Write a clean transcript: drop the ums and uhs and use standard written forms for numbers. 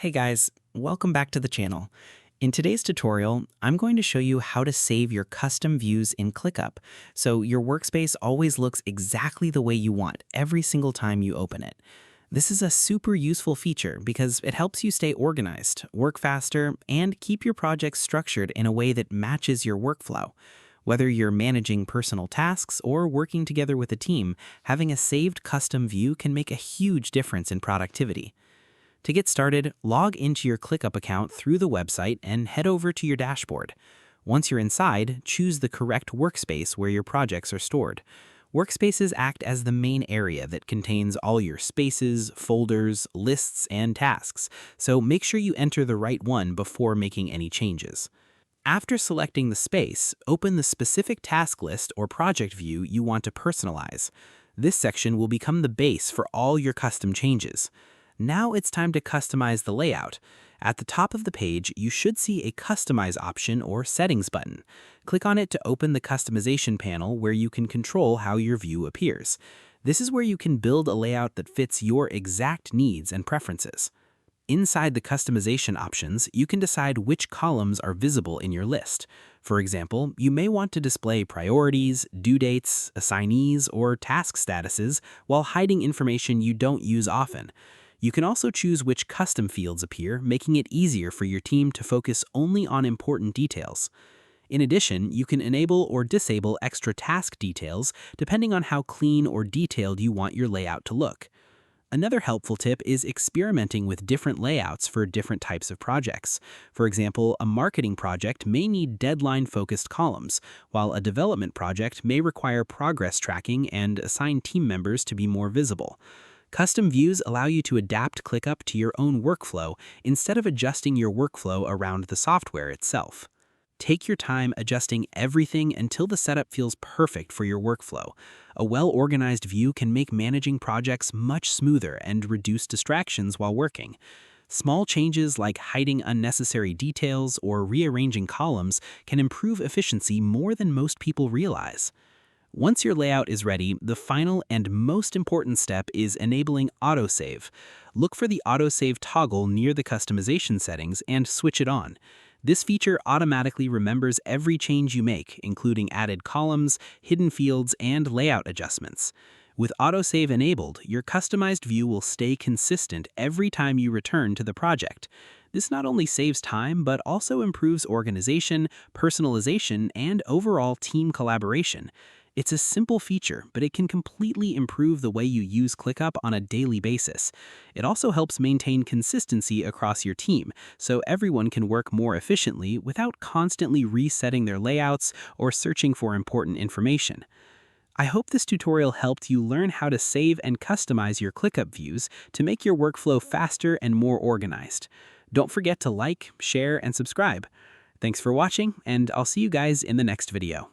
Hey guys, welcome back to the channel. In today's tutorial, I'm going to show you how to save your custom views in ClickUp, so your workspace always looks exactly the way you want every single time you open it. This is a super useful feature because it helps you stay organized, work faster, and keep your projects structured in a way that matches your workflow. Whether you're managing personal tasks or working together with a team, having a saved custom view can make a huge difference in productivity. To get started, log into your ClickUp account through the website and head over to your dashboard. Once you're inside, choose the correct workspace where your projects are stored. Workspaces act as the main area that contains all your spaces, folders, lists, and tasks, so make sure you enter the right one before making any changes. After selecting the space, open the specific task list or project view you want to personalize. This section will become the base for all your custom changes. Now it's time to customize the layout. At the top of the page, you should see a Customize option or Settings button. Click on it to open the customization panel where you can control how your view appears. This is where you can build a layout that fits your exact needs and preferences. Inside the customization options, you can decide which columns are visible in your list. For example, you may want to display priorities, due dates, assignees, or task statuses while hiding information you don't use often. You can also choose which custom fields appear, making it easier for your team to focus only on important details. In addition, you can enable or disable extra task details depending on how clean or detailed you want your layout to look. Another helpful tip is experimenting with different layouts for different types of projects. For example, a marketing project may need deadline-focused columns, while a development project may require progress tracking and assign team members to be more visible. Custom views allow you to adapt ClickUp to your own workflow instead of adjusting your workflow around the software itself. Take your time adjusting everything until the setup feels perfect for your workflow. A well-organized view can make managing projects much smoother and reduce distractions while working. Small changes like hiding unnecessary details or rearranging columns can improve efficiency more than most people realize. Once your layout is ready, the final and most important step is enabling autosave. Look for the autosave toggle near the customization settings and switch it on. This feature automatically remembers every change you make, including added columns, hidden fields, and layout adjustments. With autosave enabled, your customized view will stay consistent every time you return to the project. This not only saves time, but also improves organization, personalization, and overall team collaboration. It's a simple feature, but it can completely improve the way you use ClickUp on a daily basis. It also helps maintain consistency across your team, so everyone can work more efficiently without constantly resetting their layouts or searching for important information. I hope this tutorial helped you learn how to save and customize your ClickUp views to make your workflow faster and more organized. Don't forget to like, share, and subscribe. Thanks for watching, and I'll see you guys in the next video.